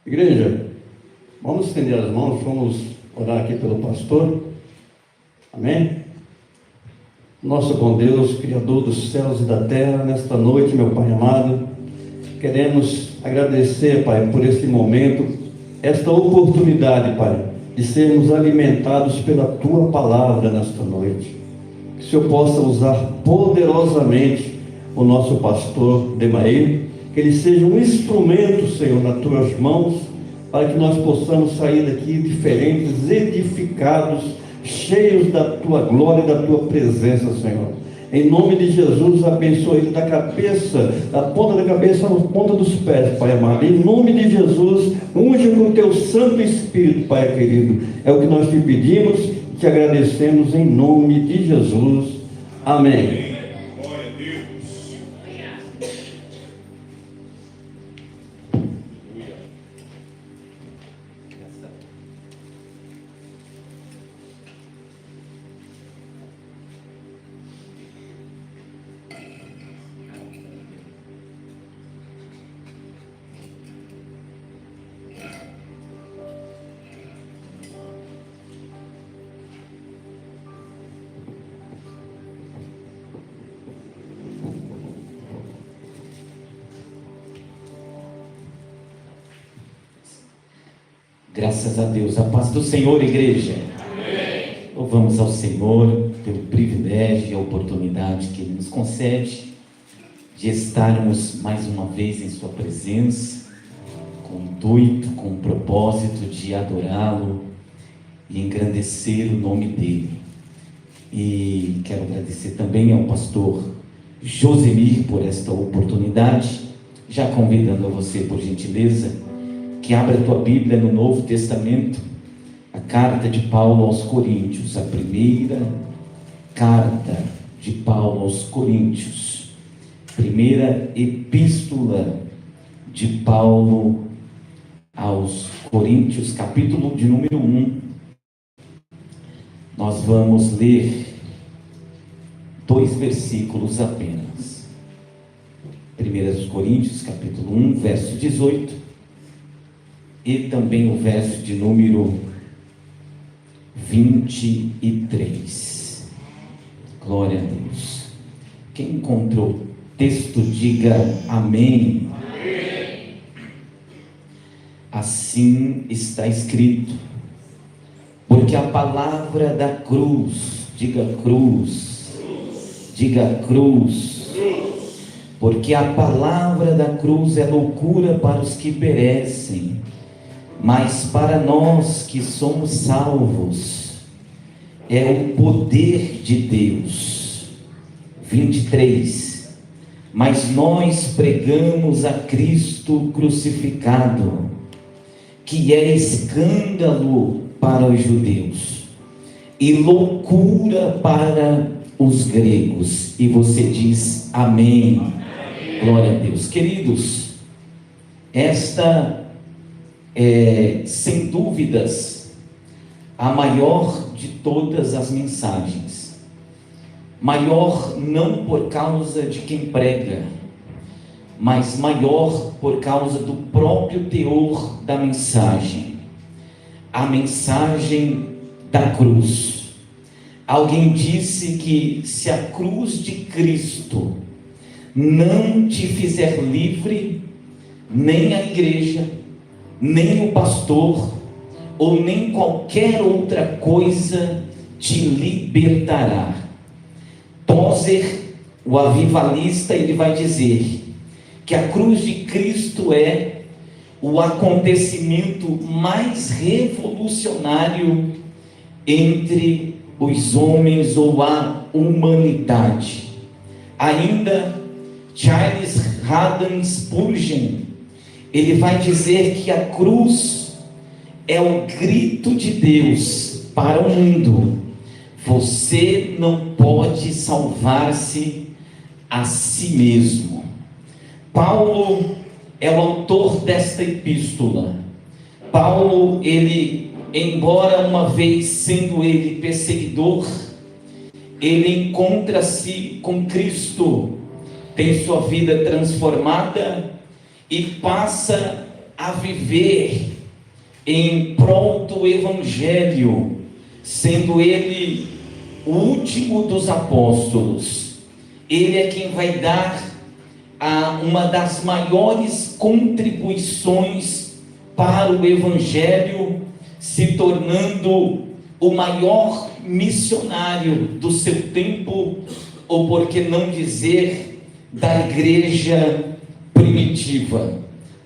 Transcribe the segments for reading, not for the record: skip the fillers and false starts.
Igreja, vamos estender as mãos, vamos orar aqui pelo pastor. Amém? Nosso bom Deus, Criador dos céus e da terra, nesta noite, meu Pai amado, queremos agradecer, Pai, por este momento, esta oportunidade, Pai, de sermos alimentados pela Tua palavra nesta noite. Que o Senhor possa usar poderosamente o nosso pastor Demair, que ele seja um instrumento, Senhor, nas Tuas mãos, para que nós possamos sair daqui diferentes, edificados, cheios da Tua glória e da Tua presença, Senhor. Em nome de Jesus, abençoe ele da cabeça, da ponta da cabeça à ponta dos pés, Pai amado. Em nome de Jesus, unge com o Teu Santo Espírito, Pai querido. É o que nós te pedimos e te agradecemos em nome de Jesus. Amém. Graças a Deus. A paz do Senhor, igreja. Amém. Louvamos ao Senhor pelo privilégio e a oportunidade que Ele nos concede de estarmos mais uma vez em Sua presença, com o intuito, com o propósito de adorá-lo e engrandecer o nome dEle. E quero agradecer também ao pastor Josemir por esta oportunidade, já convidando a você, por gentileza, que abra a tua Bíblia no Novo Testamento, a carta de Paulo aos Coríntios, a primeira carta de Paulo aos Coríntios, primeira epístola de Paulo aos Coríntios, capítulo de número 1. Nós vamos ler 2 versículos apenas. 1 Coríntios, capítulo 1, verso 18. E também o verso de número 23. Glória a Deus. Quem encontrou o texto, diga amém. Amém. Assim está escrito: porque a palavra da cruz, diga cruz, diga cruz, porque a palavra da cruz é loucura para os que perecem, mas para nós que somos salvos, é o poder de Deus. 23. Mas nós pregamos a Cristo crucificado, que é escândalo para os judeus e loucura para os gregos. E você diz amém. Amém. Glória a Deus. Queridos, esta sem dúvidas, a maior de todas as mensagens. Maior não por causa de quem prega, mas maior por causa do próprio teor da mensagem. A mensagem da cruz. Alguém disse que se a cruz de Cristo não te fizer livre, nem a igreja, nem o pastor, ou nem qualquer outra coisa te libertará. Tozer, o avivalista, ele vai dizer que a cruz de Cristo é o acontecimento mais revolucionário entre os homens ou a humanidade. Ainda Charles Haddon Spurgeon, ele vai dizer que a cruz é o grito de Deus para o mundo: você não pode salvar-se a si mesmo. Paulo é o autor desta epístola. Paulo, ele, embora uma vez sendo ele perseguidor, ele encontra-se com Cristo, tem sua vida transformada e passa a viver em prol do Evangelho, sendo ele o último dos apóstolos. Ele é quem vai dar uma das maiores contribuições para o Evangelho, se tornando o maior missionário do seu tempo, ou por que não dizer, da igreja primitiva.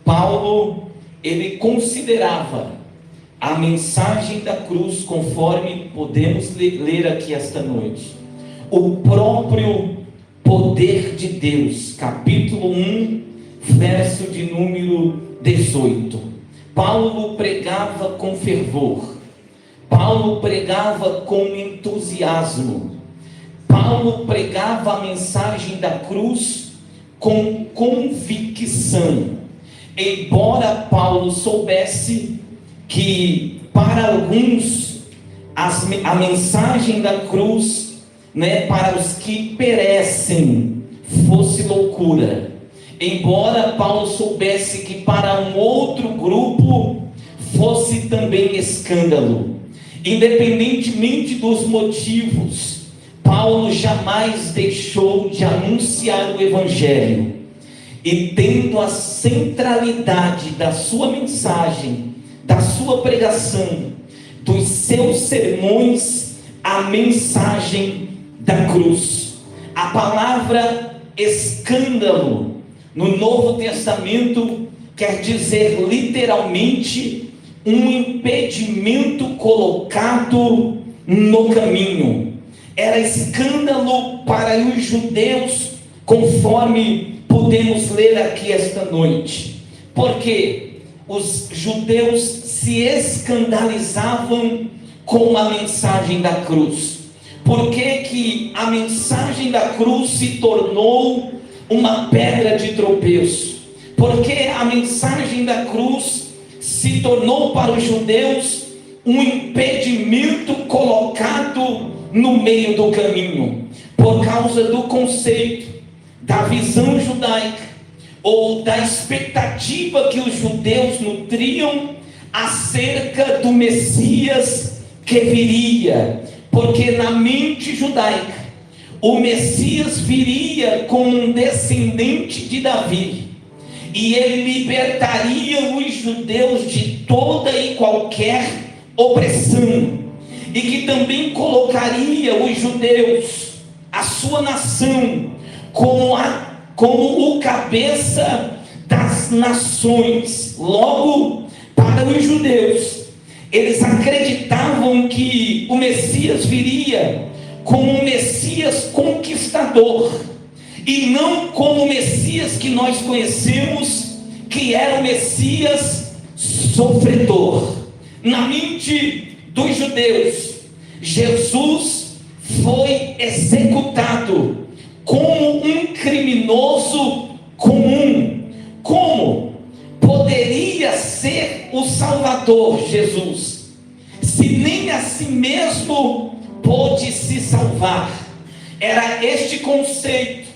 Paulo, ele considerava a mensagem da cruz, conforme podemos ler aqui esta noite, o próprio poder de Deus. Capítulo 1, verso de número 18. Paulo pregava com fervor, Paulo pregava com entusiasmo, Paulo pregava a mensagem da cruz com convicção, embora Paulo soubesse que para alguns a mensagem da cruz, para os que perecem, fosse loucura. Embora Paulo soubesse que para um outro grupo fosse também escândalo. Independentemente dos motivos, Paulo jamais deixou de anunciar o Evangelho. E tendo a centralidade da sua mensagem, da sua pregação, dos seus sermões, a mensagem da cruz. A palavra escândalo no Novo Testamento quer dizer literalmente um impedimento colocado no caminho. Era escândalo para os judeus, conforme podemos ler aqui esta noite, porque os judeus se escandalizavam com a mensagem da cruz. Por que a mensagem da cruz se tornou uma pedra de tropeço? Porque a mensagem da cruz se tornou para os judeus um impedimento colocado no meio do caminho, por causa do conceito, da visão judaica, ou da expectativa que os judeus nutriam acerca do Messias que viria. Porque na mente judaica, o Messias viria como um descendente de Davi, e ele libertaria os judeus de toda e qualquer opressão, e que também colocaria os judeus, a sua nação, como o cabeça das nações. Logo, para os judeus, eles acreditavam que o Messias viria como um Messias conquistador, e não como o Messias que nós conhecemos, que era o Messias sofredor. Na mente dos judeus, Jesus foi executado como um criminoso comum. Como poderia ser o Salvador Jesus, se nem a si mesmo pôde se salvar? Era este conceito,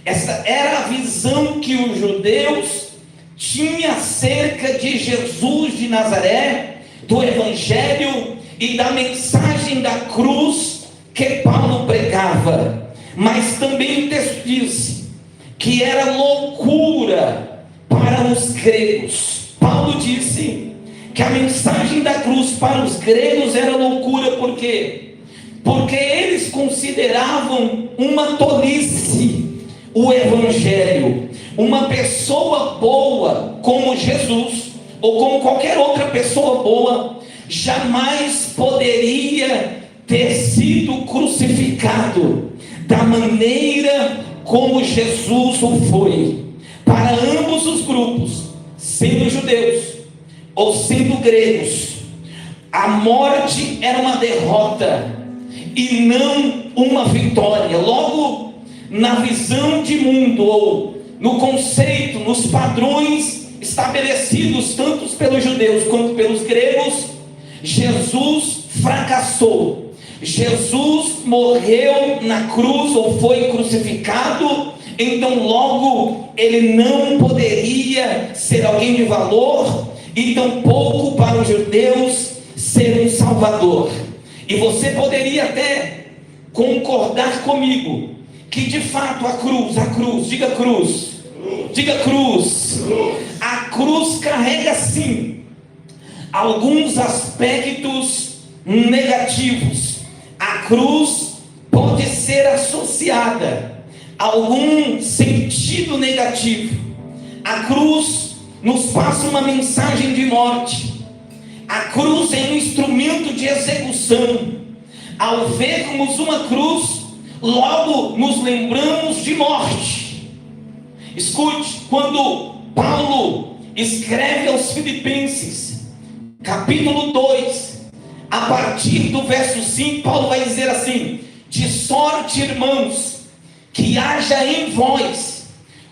essa era a visão que os judeus tinham acerca de Jesus de Nazaré, do Evangelho e da mensagem da cruz que Paulo pregava. Mas também o texto diz que era loucura para os gregos. Paulo disse que a mensagem da cruz para os gregos era loucura. Por quê? Porque eles consideravam uma tolice o Evangelho. Uma pessoa boa como Jesus, ou como qualquer outra pessoa boa, jamais poderia ter sido crucificado da maneira como Jesus o foi. Para ambos os grupos, sendo judeus ou sendo gregos, a morte era uma derrota e não uma vitória. Logo, na visão de mundo, ou no conceito, nos padrões estabelecidos tanto pelos judeus quanto pelos gregos, Jesus fracassou. Jesus morreu na cruz, ou foi crucificado, então logo ele não poderia ser alguém de valor, e tampouco para os judeus ser um salvador. E você poderia até concordar comigo que de fato a cruz, diga cruz, diga cruz, a cruz carrega sim alguns aspectos negativos. A cruz pode ser associada a algum sentido negativo. A cruz nos passa uma mensagem de morte. A cruz é um instrumento de execução. Ao vermos uma cruz, logo nos lembramos de morte. Escute, quando Paulo escreve aos Filipenses, capítulo 2, a partir do verso 5, Paulo vai dizer assim: de sorte, irmãos, que haja em vós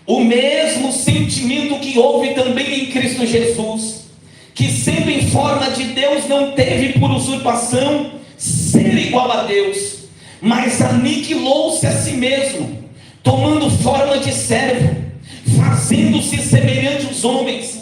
o mesmo sentimento que houve também em Cristo Jesus, que sendo em forma de Deus, não teve por usurpação ser igual a Deus, mas aniquilou-se a si mesmo, tomando forma de servo, fazendo-se semelhante aos homens,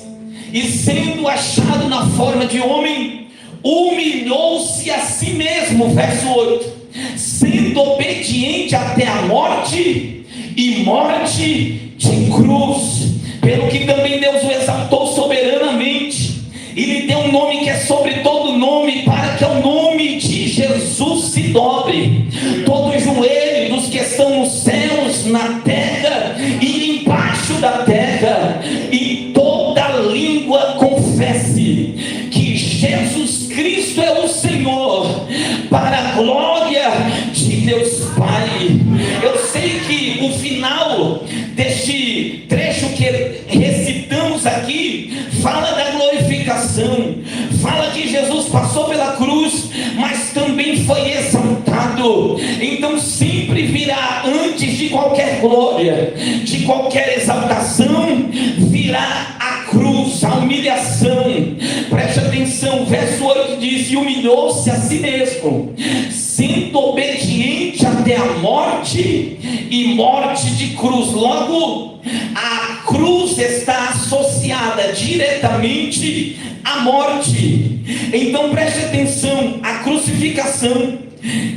e sendo achado na forma de homem, humilhou-se a si mesmo, verso 8, sendo obediente até a morte, e morte de cruz, pelo que também Deus o exaltou soberanamente, e lhe deu um nome que é sobre todo nome, para que ao nome de Jesus se dobre todo joelho dos que estão nos céus, na terra e embaixo da terra, e toda língua confesse que Jesus Cristo é o Senhor, para a glória de Deus Pai. Eu sei que o final deste trecho que recitamos aqui fala da glorificação, fala que Jesus passou pela cruz, mas também foi exaltado. Então sempre virá, antes de qualquer glória, de qualquer exaltação, virá a cruz, a humilhação. Preste atenção, verso 8 diz: e humilhou-se a si mesmo, sendo obediente até a morte, e morte de cruz. Logo, a cruz está associada diretamente à morte. Então preste atenção, a crucificação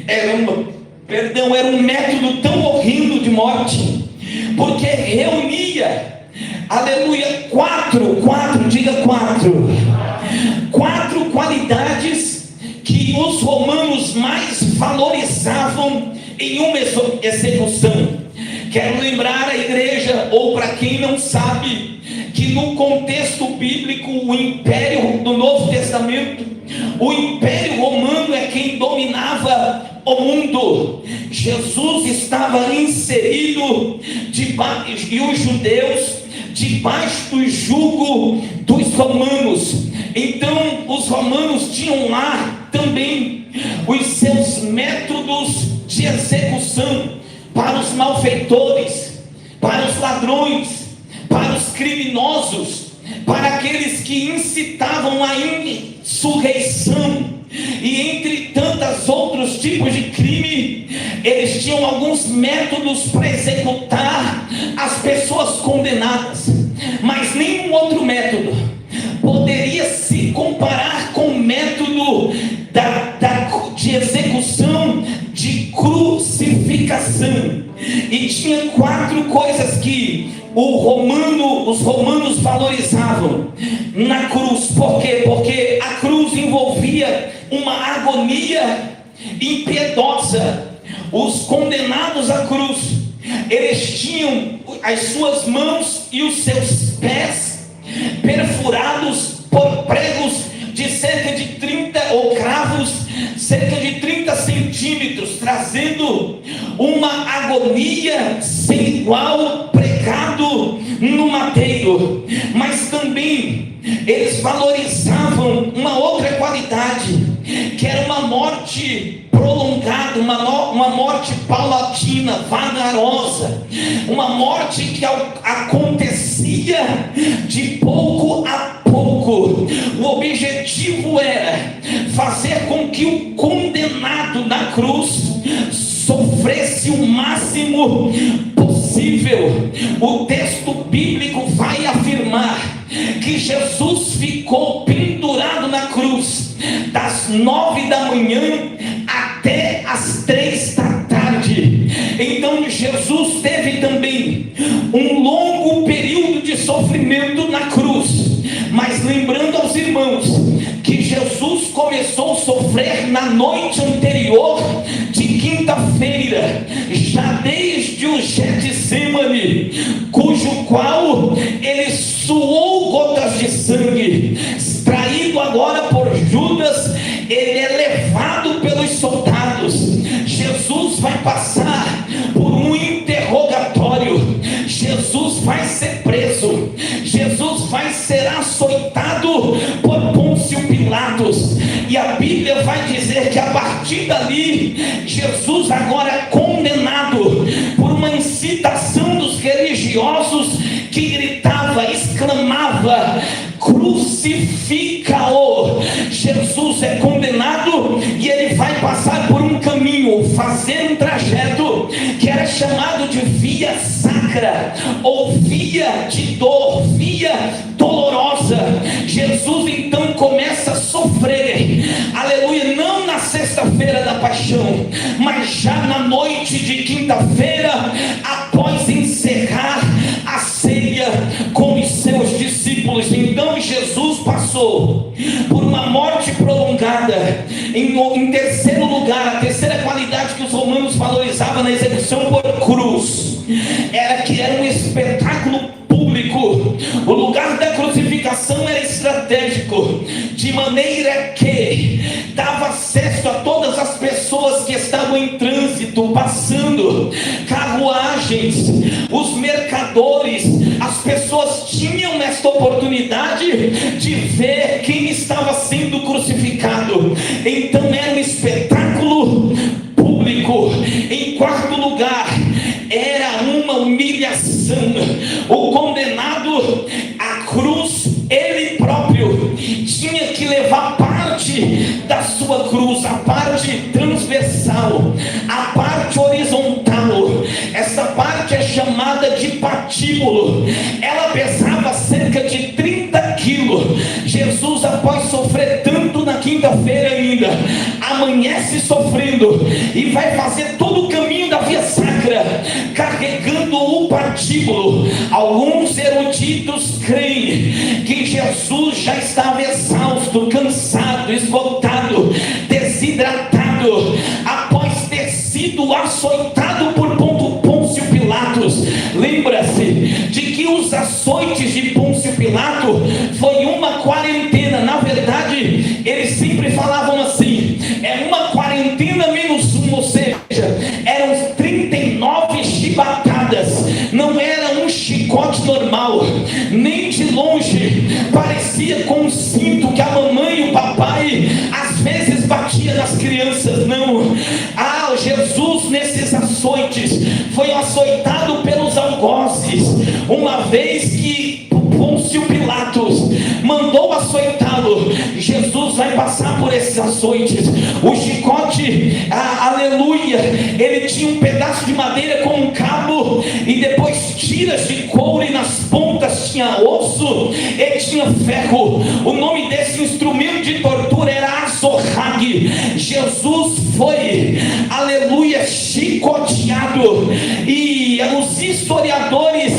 era um método tão horrendo de morte, porque reunia, aleluia, quatro qualidades que os romanos mais valorizavam em uma execução. Quero lembrar a igreja, ou para quem não sabe, que no contexto bíblico, o império do Novo Testamento, o império romano é quem dominava o mundo. Jesus estava inserido e os judeus debaixo do jugo dos romanos. Então os romanos tinham lá também os seus métodos de execução para os malfeitores, para os ladrões, para os criminosos, para aqueles que incitavam a insurreição, e entre tantos outros tipos de crime, eles tinham alguns métodos para executar as pessoas condenadas, mas nenhum outro método poderia se comparar com o método de execução, de crucificação. E tinha 4 coisas que os romanos valorizavam na cruz. Por quê? Porque a cruz envolvia uma agonia impiedosa. Os condenados à cruz, eles tinham as suas mãos e os seus pés perfurados por pregos de cerca de 30, ou cravos, cerca de 30 centímetros, trazendo uma agonia sem igual, pregado no madeiro. Mas também eles valorizavam uma outra qualidade, que era uma morte prolongada, uma morte paulatina, vagarosa, uma morte que acontecia de pouco a pouco. O objetivo era fazer com que o condenado na cruz sofresse o máximo possível. O texto bíblico vai afirmar que Jesus ficou 9 da manhã até as 3 da tarde. Então Jesus teve também um longo período de sofrimento na cruz. Mas lembrando aos irmãos que Jesus começou a sofrer na noite anterior de quinta-feira, já desde o Getsemane, cujo qual ele suou gotas de sangue, traído agora por Judas, ele é levado pelos soldados. Jesus vai passar por um interrogatório, Jesus vai ser preso, Jesus vai ser açoitado por Pôncio Pilatos, e a Bíblia vai dizer que a partir dali, Jesus agora é condenado por uma incitação dos religiosos que gritava, exclamava: crucifica-o. Jesus é condenado e ele vai passar por um caminho, fazer um trajeto que era chamado de via sacra, ou via de dor, via dolorosa. Jesus então começa a sofrer, aleluia, não na sexta-feira da paixão, mas já na noite de quinta-feira, após encerrar a ceia com os seus discípulos. Então Jesus passou por uma morte prolongada. Em terceiro lugar, a terceira qualidade que os romanos valorizavam na execução por cruz era que era um espetáculo público. O lugar da crucificação era estratégico, de maneira que dava acesso a todas as pessoas que estavam em trânsito, passando, carruagens, os mercadores. As pessoas tinham esta oportunidade de ver quem estava sendo crucificado. Então era um espetáculo público. Em quarto lugar, era uma humilhação. O condenado à cruz, ele próprio tinha que levar parte da sua cruz, a parte transversal, a parte horizontal. Essa parte é chamada de patíbulo. Ela pesava cerca de 30 quilos. Jesus, após sofrer tanto na quinta-feira ainda, amanhece sofrendo e vai fazer todo o caminho da via sacra, carregando o patíbulo. Alguns eruditos creem que Jesus já estava exausto, cansado, esgotado, desidratado, após ter sido açoitado por Pôncio Pilatos. Lembra-se de que os açoites de Pôncio Pilato foi uma quarentena. Na verdade, eles sempre falavam assim: é uma quarentena menos uma, ou seja, eram 39 chibatadas. Não era um chicote normal, nem de longe parecia com um cinto que a mamãe e o papai às vezes batia nas crianças. Não. Jesus nesses açoites foi açoitado pelos algozes, uma vez que Pôncio Pilatos mandou açoitá-lo. Jesus vai passar por esses açoites. O chicote, aleluia, ele tinha um pedaço de madeira com um cabo e depois tiras de couro, e nas pontas tinha osso e tinha ferro. O nome desse instrumento de tortura era azorrague. Jesus foi, aleluia, chicoteado, e os historiadores,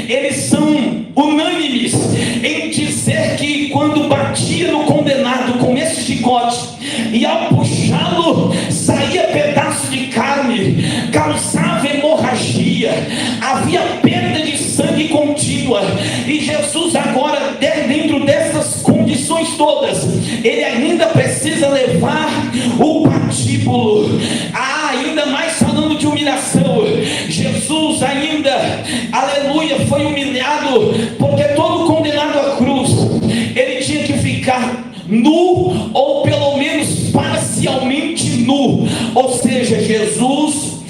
eles são unânimes em dizer que quando batia no condenado com esse chicote, e ao puxá-lo saía pedaço de carne, causava hemorragia, havia perda de sangue contínua. E Jesus agora, dentro dessas condições todas, ele ainda precisa levar o patíbulo. Ainda mais falando de humilhação, Jesus ainda, aleluia, foi humilhado, porque todo condenado à cruz, ele tinha que ficar nu, ou pelo menos parcialmente nu. Ou seja, Jesus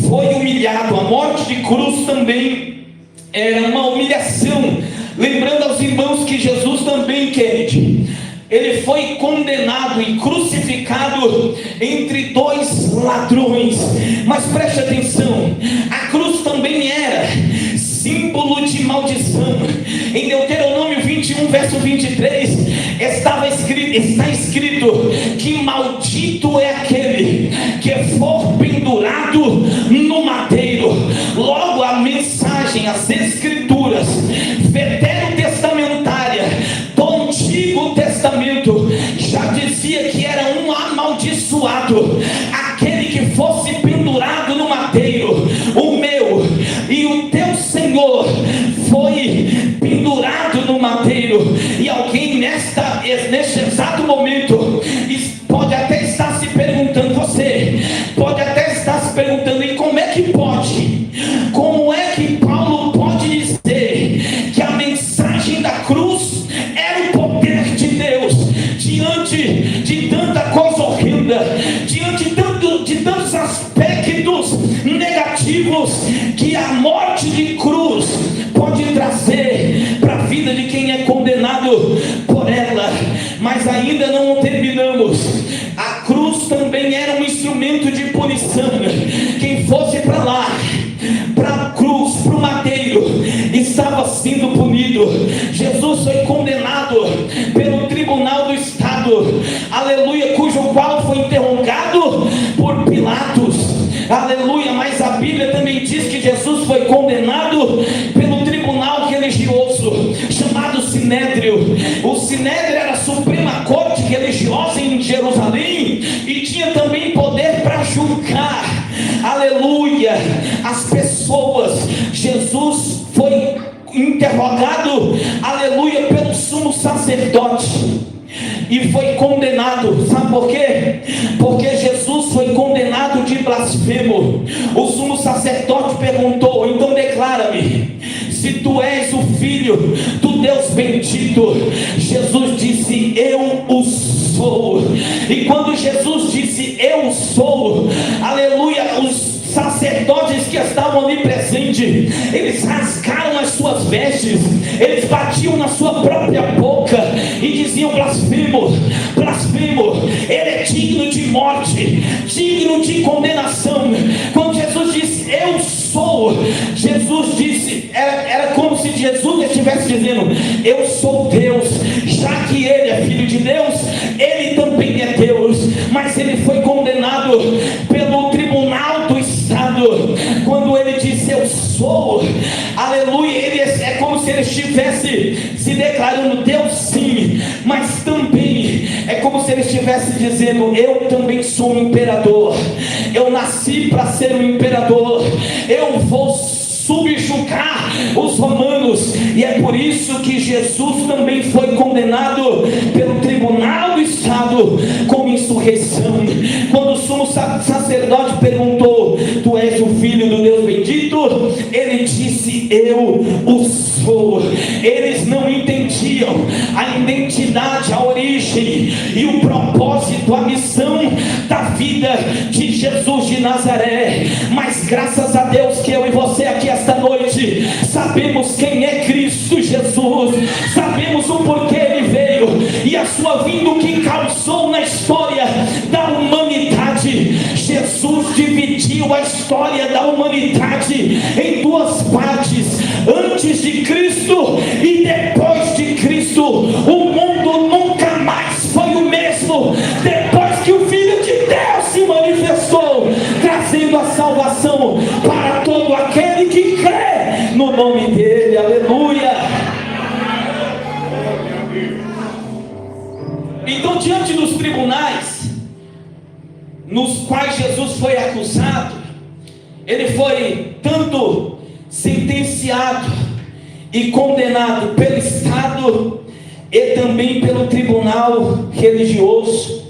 foi humilhado. A morte de cruz também era uma humilhação. Lembrando aos irmãos que Jesus também, querido, ele foi condenado e crucificado entre dois ladrões. Mas preste atenção, a cruz também era símbolo de maldição. Em Deuteronômio 21, o verso 23, está escrito que maldito é aquele que for pendurado no madeiro. Logo a mensagem, as escrituras veterotestamentária do Antigo Testamento já dizia que era um amaldiçoado aquele que fosse pendurado no madeiro. O meu e o teu Senhor foi pendurado no madeiro. E alguém neste exato momento pode até estar se perguntando, você pode até estar se perguntando, e como é que pode? Como é que Paulo pode dizer que a mensagem da cruz era o poder de Deus diante de tanta coisa horrenda, diante de tantos aspectos negativos que a morte de cruz pode trazer para a vida de quem é condenado por ela? Mas ainda não terminamos. A cruz também era um instrumento de punição. Quem fosse para lá, para a cruz, para o madeiro, estava sendo punido. Jesus foi condenado pelo tribunal do Estado, aleluia, cujo qual foi interrogado por Pilatos, aleluia. Mas a Bíblia também diz que Jesus foi condenado pelo tribunal religioso chamado Sinédrio. O Sinédrio era a suprema corte religiosa em Jerusalém e tinha também poder para julgar, aleluia, as pessoas. Jesus foi interrogado, aleluia, pelo sumo sacerdote e foi condenado. Sabe por quê? Porque Jesus foi condenado de blasfemo. O sumo sacerdote perguntou: então declara-me se tu és o filho do Deus bendito. Jesus disse: eu o sou. E quando Jesus disse eu sou, aleluia, os sacerdotes que estavam ali presentes, eles rasgaram as suas vestes, eles batiam na sua própria boca e diziam: blasfemo, blasfemo, ele é digno de morte, digno de condenação. Quando Jesus disse eu sou, Jesus disse, era como se Jesus estivesse dizendo: eu sou Deus. Já que ele é filho de Deus, ele também é Deus. Mas ele foi condenado pelo tribunal do Estado. Quando ele disse eu sou, aleluia, ele é como se ele estivesse se declarando Deus sim, mas também é como se ele estivesse dizendo: eu também sou um imperador, eu nasci para ser um imperador, eu vou subjugar os romanos. E é por isso que Jesus também foi condenado pelo tribunal do Estado com insurreição. Quando o sumo sacerdote perguntou: tu és o filho do Deus bendito? Ele disse: eu o sou. Eles não entendiam a identidade, a origem e o propósito, a missão da vida de Jesus de Nazaré. Mas graças a Deus que eu e você aqui esta noite sabemos quem é Cristo Jesus, sabemos o porquê ele veio e a sua vinda, o que causou na história da humanidade. Jesus dividiu a história da humanidade em duas partes: antes de Cristo e depois de Cristo. O mundo nunca mais foi o mesmo depois que o Filho de Deus se manifestou, trazendo a salvação para todo aquele que crê no nome dele. Aleluia. Então, diante dos tribunais nos quais Jesus foi acusado, ele foi tanto sentenciado e condenado pelo Estado e também pelo tribunal religioso,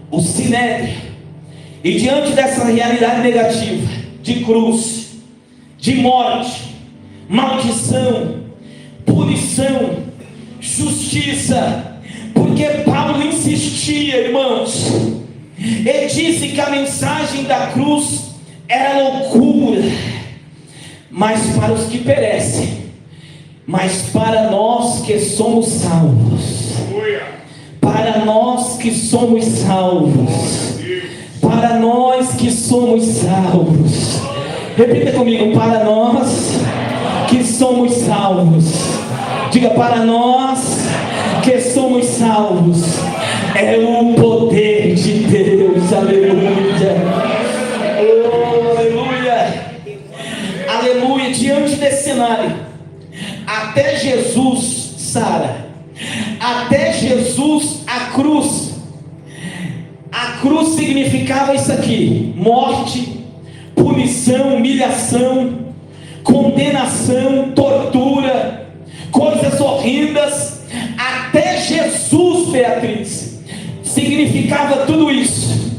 o Sinédrio. E diante dessa realidade negativa de cruz, de morte, maldição, punição, justiça, porque Paulo insistia, irmãos, ele disse que a mensagem da cruz era loucura, mas para os que perecem, mas para nós que somos salvos, para nós que somos salvos, para nós que somos salvos, repita comigo: para nós que somos salvos. Diga: para nós porque somos salvos. É o poder de Deus, aleluia. Oh, aleluia. Aleluia. Diante desse cenário, até Jesus, Sara, até Jesus, a cruz significava isso aqui: morte, punição, humilhação, condenação, tortura, coisas horrendas. Até Jesus, Beatriz, significava tudo isso.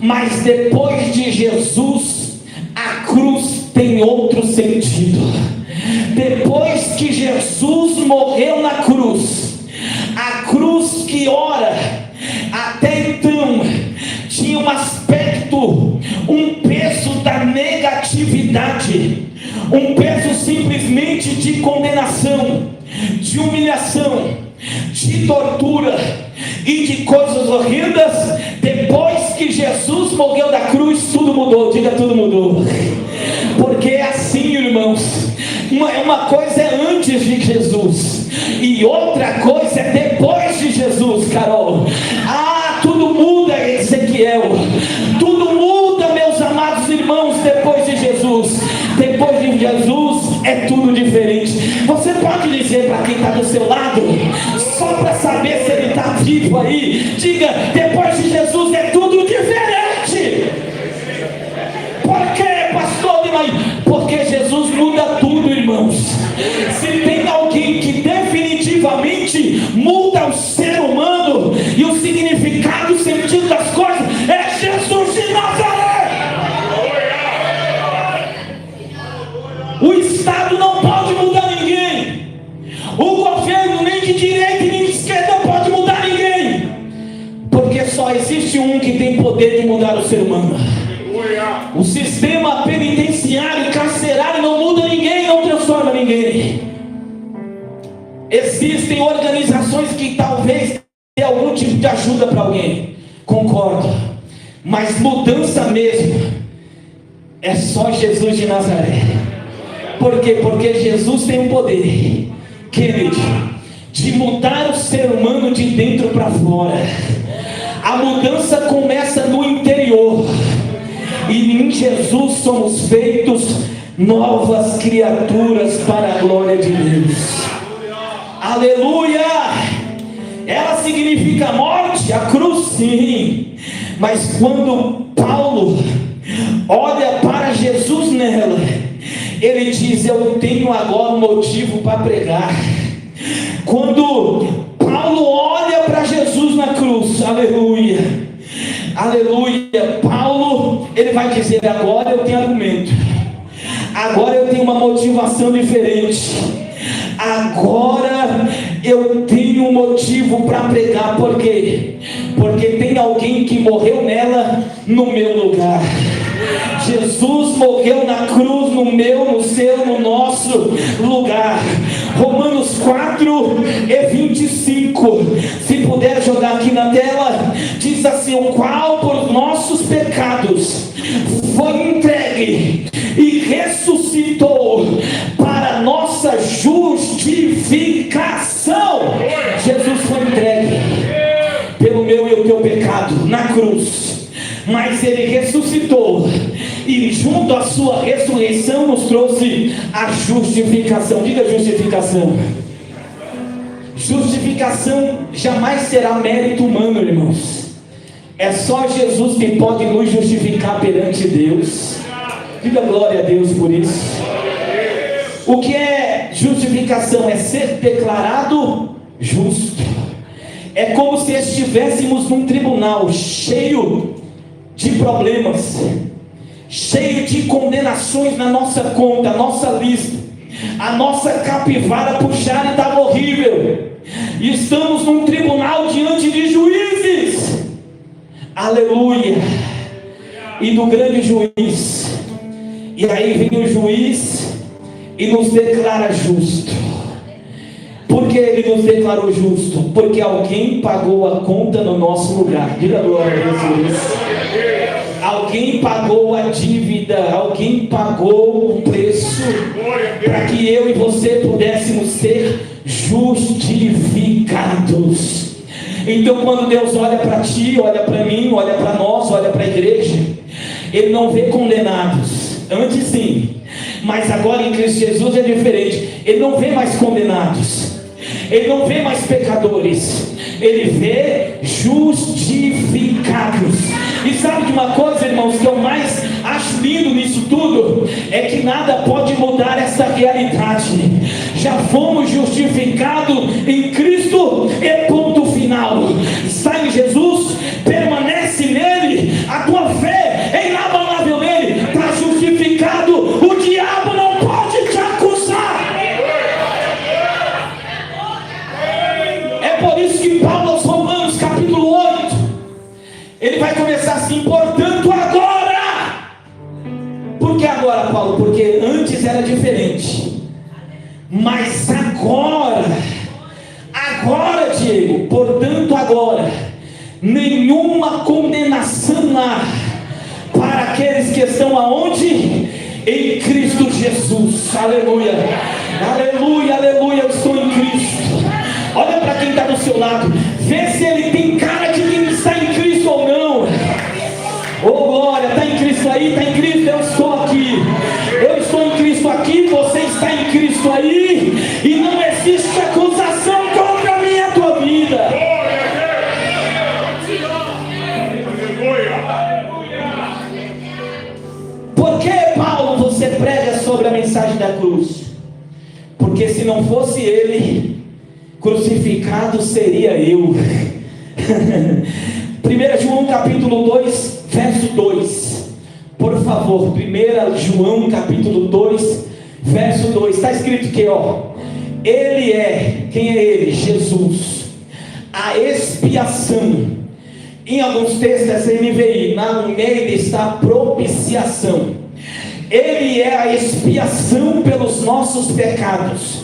Mas depois de Jesus, a cruz tem outro sentido. Depois que Jesus morreu na cruz, a cruz que ora, até então, tinha um aspecto, um peso da negatividade, um peso simplesmente de condenação, de humilhação, de tortura e de coisas horrendas. Depois que Jesus morreu na cruz, tudo mudou. Diga, tudo mudou. Porque é assim, irmãos, uma coisa é antes de Jesus e outra coisa é depois de Jesus, Carol. Tudo muda, Ezequiel. Tudo muda, meus amados irmãos, depois de Jesus. Depois de Jesus é tudo diferente. Você pode dizer para quem está do seu lado, só para saber se ele está vivo aí, diga: depois de Jesus é tudo diferente. Por quê, pastor? Porque Jesus muda tudo, irmãos. Se tem alguém que definitivamente muda o ser humano e o significado, o sentido das coisas, é Jesus de Nazaré. O Estado não pode mudar ninguém. O governo, nem de direita nem de esquerda, não pode mudar ninguém. Porque só existe um que tem poder de mudar o ser humano. O sistema penitenciário e carcerário não muda ninguém, não transforma ninguém. Existem organizações que talvez dê algum tipo de ajuda para alguém, concordo, mas mudança mesmo é só Jesus de Nazaré. Por quê? Porque Jesus tem o poder, querido, de mudar o ser humano de dentro para fora. A mudança começa no interior. E em Jesus somos feitos novas criaturas para a glória de Deus. Aleluia! Ela significa morte, a cruz sim. Mas quando Paulo olha para Jesus nela, ele diz: eu tenho agora um motivo para pregar. Quando Paulo olha para Jesus na cruz, aleluia, aleluia, Paulo, ele vai dizer: agora eu tenho argumento, agora eu tenho uma motivação diferente, agora eu tenho um motivo para pregar. Por quê? Porque tem alguém que morreu nela no meu lugar. Jesus morreu na cruz no meu, no seu, no nosso lugar. Romanos 4:25, se puder jogar aqui na tela, diz assim: o qual por nossos pecados foi entregue e ressuscitou para nossa justificação. Jesus foi entregue pelo meu e o teu pecado na cruz, mas ele ressuscitou, e junto à sua ressurreição nos trouxe a justificação. Diga justificação. Justificação jamais será mérito humano, irmãos. É só Jesus que pode nos justificar perante Deus. Diga glória a Deus por isso. O que é justificação? É ser declarado justo. É como se estivéssemos num tribunal cheio de problemas, cheio de condenações na nossa conta, nossa lista, a nossa capivara puxada estava horrível, e estamos num tribunal diante de juízes, aleluia, e do grande juiz, e aí vem o juiz e nos declara justo. Por que ele nos declarou justo? Porque alguém pagou a conta no nosso lugar. Diga glória a Deus. Alguém pagou a dívida, alguém pagou o preço para que eu e você pudéssemos ser justificados. Então, quando Deus olha para ti, olha para mim, olha para nós, olha para a igreja, Ele não vê condenados. Antes sim, mas agora em Cristo Jesus é diferente. Ele não vê mais condenados, Ele não vê mais pecadores, Ele vê justificados. E sabe de uma coisa, irmãos, que eu mais acho lindo nisso tudo? É que nada pode mudar essa realidade. Já fomos justificados em Cristo e ponto final. Está em Jesus, permanece nele, a tua fé é inabalável nele, está justificado, o diabo não pode te acusar. É por isso que Paulo aos Romanos capítulo 8, ele vai começar assim: portanto agora. Por que agora, Paulo? Porque antes era diferente, mas agora, Diego, portanto agora, nenhuma condenação há para aqueles que estão aonde? Em Cristo Jesus. Aleluia, aleluia, aleluia. Eu estou em Cristo. Olha para quem está do seu lado, vê se ele tem cara de quem está em Cristo ou não. Oh glória, está em Cristo aí, está em Cristo, eu estou aqui. Eu estou em Cristo aqui, você está em Cristo aí, e não existe acusação contra a minha e a tua vida. Por que, Paulo, você prega sobre a mensagem da cruz? Porque se não fosse ele crucificado, seria eu. 1 João capítulo 2, verso 2. Por favor, 1 João capítulo 2, verso 2. Está escrito que, Ele é, quem é Ele? Jesus, a expiação. Em alguns textos dessa NVI, no meio está a propiciação. Ele é a expiação pelos nossos pecados,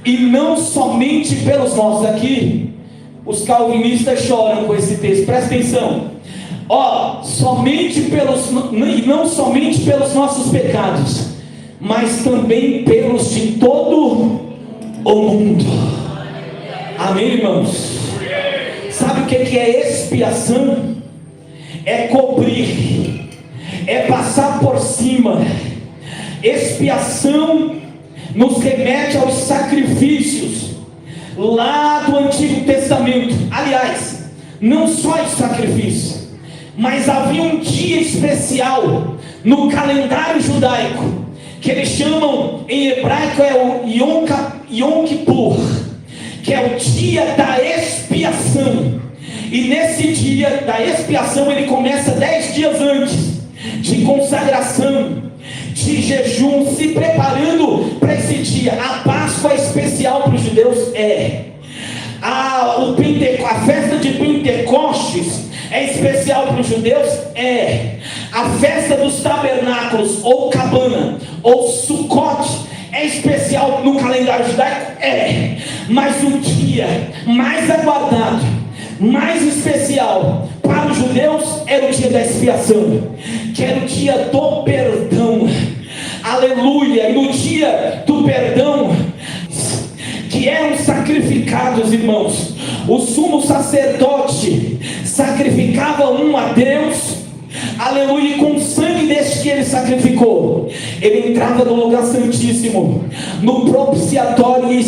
e não somente pelos nossos. Aqui os calvinistas choram com esse texto, presta atenção. Não somente pelos nossos pecados, mas também pelos de todo o mundo. Amém, irmãos? Sabe o que é expiação? É cobrir, é passar por cima. Expiação nos remete aos sacrifícios lá do Antigo Testamento. Aliás, não só os sacrifícios, mas havia um dia especial no calendário judaico, que eles chamam em hebraico o Yom Kippur, que é o dia da expiação. E nesse dia da expiação ele começa 10 dias antes, de consagração, de jejum, se preparando para esse dia. A Páscoa especial para os judeus a festa de Pentecostes é especial para os judeus, a festa dos tabernáculos, ou cabana, ou Sukkot, é especial no calendário judaico, mas o dia mais aguardado, mais especial para os judeus era o dia da expiação, que era o dia do perdão. Aleluia. E no dia do perdão, que eram sacrificados, irmãos, o sumo sacerdote sacrificava um a Deus, aleluia, e com o sangue deste que ele sacrificou, ele entrava no lugar santíssimo, no propiciatório, e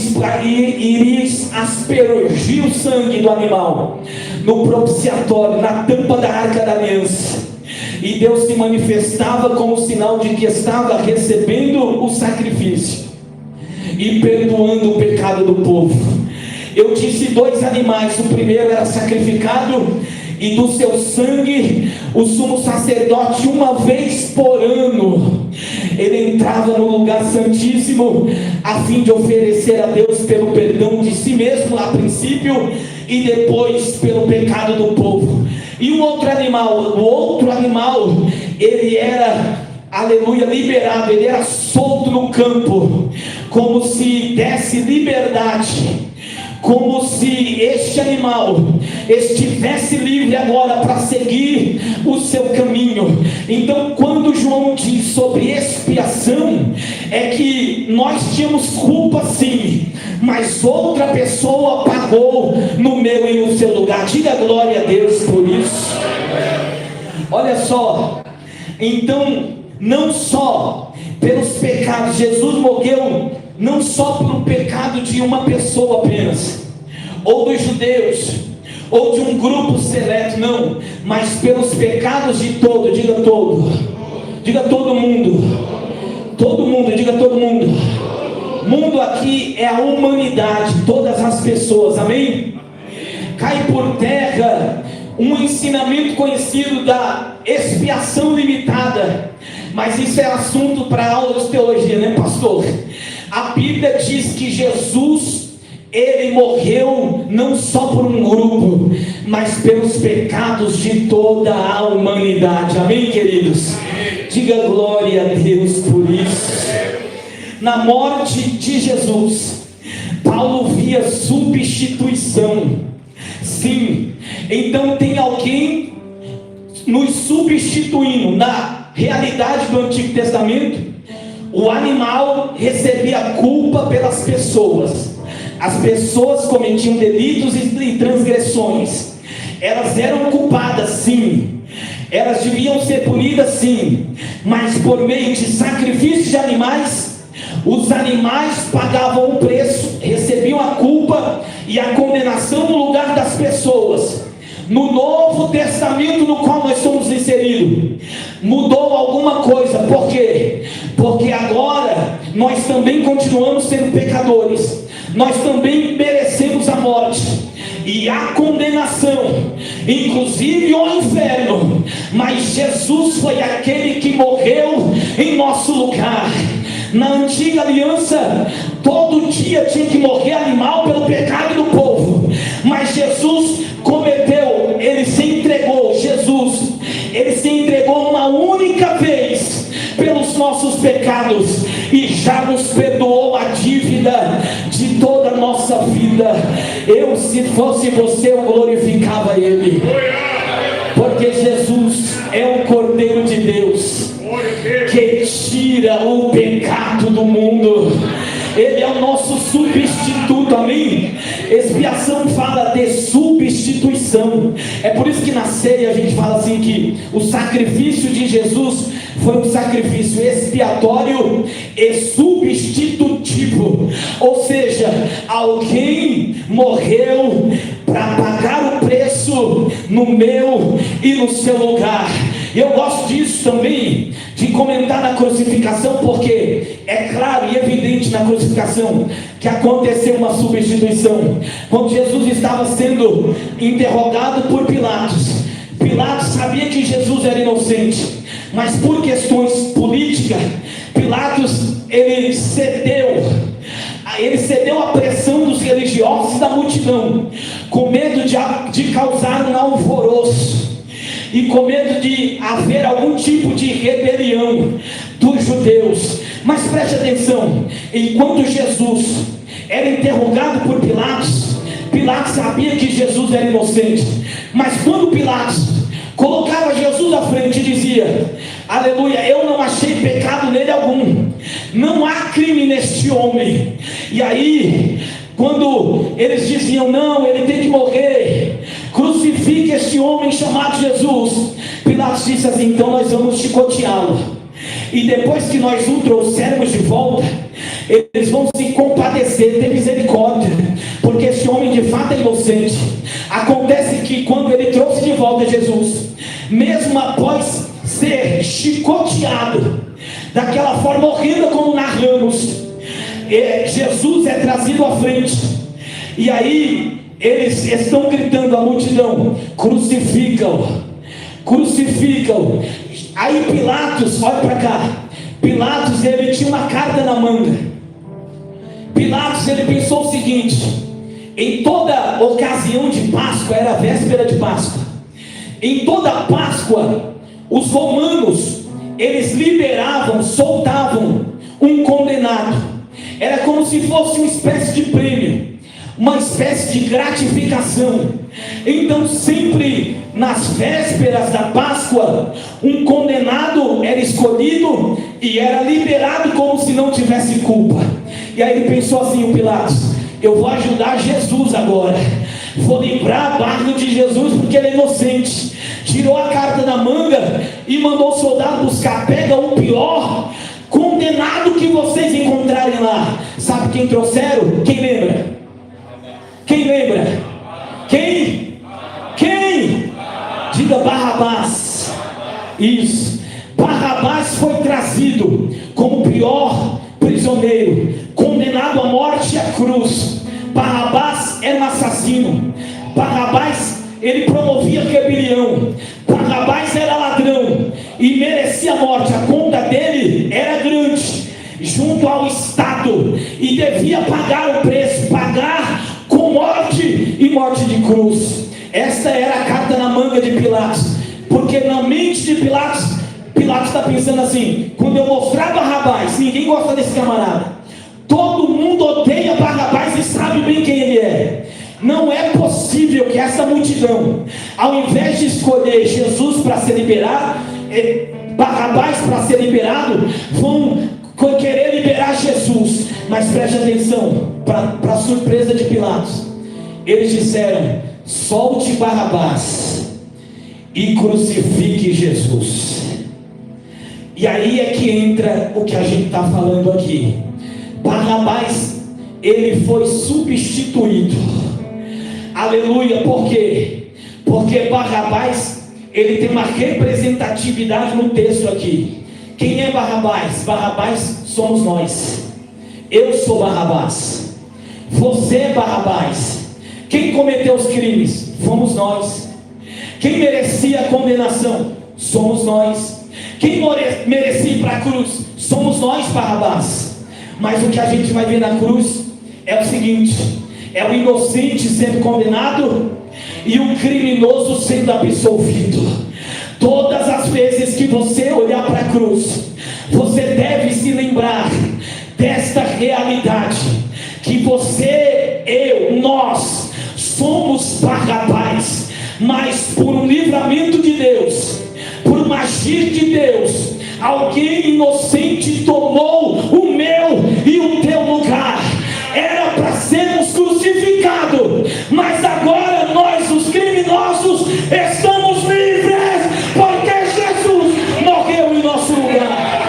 iria aspergir o sangue do animal no propiciatório, na tampa da arca da aliança, e Deus se manifestava como sinal de que estava recebendo o sacrifício e perdoando o pecado do povo. Eu disse 2 animais, o primeiro era sacrificado, e do seu sangue o sumo sacerdote, uma vez por ano, ele entrava no lugar santíssimo, a fim de oferecer a Deus pelo perdão de si mesmo a princípio, e depois pelo pecado do povo. E o outro animal, ele era, aleluia, liberado, ele era solto no campo, como se desse liberdade, como se este animal estivesse livre agora para seguir o seu caminho. Então, quando João diz sobre expiação, é que nós tínhamos culpa sim, mas outra pessoa pagou no meu e no seu lugar. Diga glória a Deus por isso. Olha só, então, não só pelos pecados, Jesus morreu não só pelo pecado de uma pessoa apenas, ou dos judeus, ou de um grupo seleto, não, mas pelos pecados de todo, diga todo mundo, diga todo mundo. Mundo aqui é a humanidade, todas as pessoas, amém? Cai por terra um ensinamento conhecido da expiação limitada, mas isso é assunto para aula de teologia, né, pastor? A Bíblia diz que Jesus, ele morreu não só por um grupo, mas pelos pecados de toda a humanidade, amém, queridos? Diga glória a Deus por isso. Na morte de Jesus, Paulo via substituição. Sim, então tem alguém nos substituindo. Na realidade do Antigo Testamento, o animal recebia culpa pelas pessoas. As pessoas cometiam delitos e transgressões. Elas eram culpadas, sim. Elas deviam ser punidas, sim. Mas por meio de sacrifício de animais, os animais pagavam o preço, recebiam a culpa e a condenação no lugar das pessoas. No Novo Testamento, no qual nós somos inseridos, mudou alguma coisa. Por quê? Porque agora nós também continuamos sendo pecadores, nós também merecemos a morte e a condenação, inclusive o inferno, mas Jesus foi aquele que morreu em nosso lugar. Na antiga aliança, todo dia tinha que morrer animal pelo pecado do povo, mas Jesus cometeu, ele se entregou, ele se entregou uma única vez pelos nossos pecados e já nos perdoou a dívida de toda a nossa vida. Eu, se fosse você, eu glorificava ele, porque Jesus é o Cordeiro de Deus que tira o pecado do mundo. Ele é o nosso substituto, amém? Expiação fala de substituição. É por isso que na ceia a gente fala assim, que o sacrifício de Jesus foi um sacrifício expiatório e substitutivo. Ou seja, alguém morreu para pagar o preço no meu e no seu lugar. Eu gosto disso também, de comentar na crucificação, porque é claro e evidente na crucificação que aconteceu uma substituição. Quando Jesus estava sendo interrogado por Pilatos, Pilatos sabia que Jesus era inocente, mas por questões políticas, Pilatos ele cedeu à pressão dos religiosos e da multidão, com medo de causar um alvoroço e com medo de haver algum tipo de rebelião dos judeus. Mas preste atenção, enquanto Jesus era interrogado por Pilatos, Pilatos sabia que Jesus era inocente, mas quando Pilatos colocava Jesus à frente e dizia: aleluia, eu não achei pecado nele algum, não há crime neste homem. E aí, quando eles diziam: não, ele tem que morrer, crucifique este homem chamado Jesus, Pilatos disse assim: então nós vamos chicoteá-lo, e depois que nós o trouxermos de volta, eles vão se compadecer, ter misericórdia, porque esse homem de fato é inocente. Acontece que quando ele trouxe de volta Jesus, mesmo após ser chicoteado daquela forma horrenda como narramos, Jesus é trazido à frente, e aí eles estão gritando, a multidão: crucificam, crucificam. Aí Pilatos, olha para cá, Pilatos ele tinha uma carta na manga. Pilatos ele pensou o seguinte: em toda ocasião de Páscoa, era a véspera de Páscoa, em toda Páscoa os romanos eles liberavam, soltavam um condenado. Era como se fosse uma espécie de prêmio, uma espécie de gratificação. Então sempre nas vésperas da Páscoa, um condenado era escolhido e era liberado como se não tivesse culpa. E aí ele pensou assim, o Pilatos: eu vou ajudar Jesus agora, vou livrar a barca de Jesus porque ele é inocente. Tirou a carta da manga e mandou o soldado buscar. Pega o pior condenado que vocês encontrarem lá. Sabe quem trouxeram? Quem lembra? Quem lembra? Quem? Diga Barrabás. Isso. Barrabás foi trazido como o pior prisioneiro, condenado à morte e à cruz. Barrabás era um assassino. Barrabás, ele promovia rebelião. Barrabás era ladrão e merecia a morte. A conta dele era grande junto ao Estado e devia pagar o preço, pagar com morte e morte de cruz. Essa era a carta na manga de Pilatos, porque na mente de Pilatos está pensando assim: quando eu mostrar Barrabás, ninguém gosta desse camarada, todo mundo odeia Barrabás e sabe bem quem ele é. Não é possível que essa multidão, ao invés de escolher Jesus para ser liberado, Barrabás para ser liberado, vão querer liberar Jesus. Mas preste atenção, para surpresa de Pilatos, eles disseram: solte Barrabás e crucifique Jesus. E aí é que entra o que a gente está falando aqui. Barrabás, ele foi substituído. Aleluia. Por quê? Porque Barrabás, ele tem uma representatividade no texto aqui. Quem é Barrabás? Barrabás somos nós. Eu sou Barrabás. Você é Barrabás. Quem cometeu os crimes? Fomos nós. Quem merecia a condenação? Somos nós. Quem merecia ir para a cruz? Somos nós, Barrabás. Mas o que a gente vai ver na cruz é o seguinte: é o inocente sendo condenado e o criminoso sendo absolvido. Todas as vezes que você olhar para a cruz, você deve se lembrar desta realidade, que você, eu, nós somos Barrabás, mas por um livramento de Deus, por um agir de Deus, alguém inocente tomou o meu e o teu lugar. Era para sermos crucificados, mas agora nós, os criminosos, estamos livres, porque Jesus morreu em nosso lugar.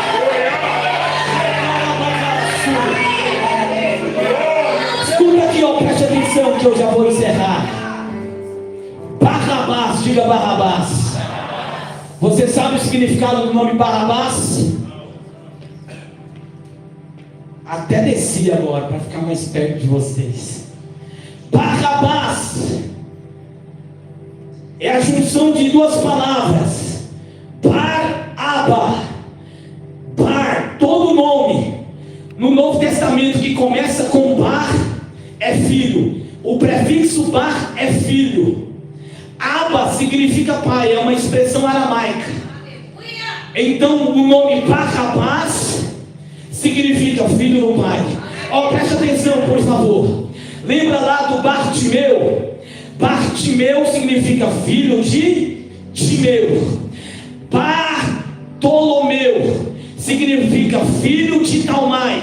Escuta aqui, ó, preste atenção que eu já vou encerrar. Barrabás, diga Barrabás. Você sabe o significado do nome Barrabás? Até desci agora para ficar mais perto de vocês. Barrabás é a junção de duas palavras: Bar-Aba. Bar, todo nome no Novo Testamento que começa com Bar é filho. O prefixo Bar é filho. Aba significa pai, é uma expressão aramaica. Então o nome Barrabás significa filho do pai. Ó, preste atenção, por favor. Lembra lá do Bartimeu? Bartimeu significa filho de Timeu. Bartolomeu significa filho de Talmai.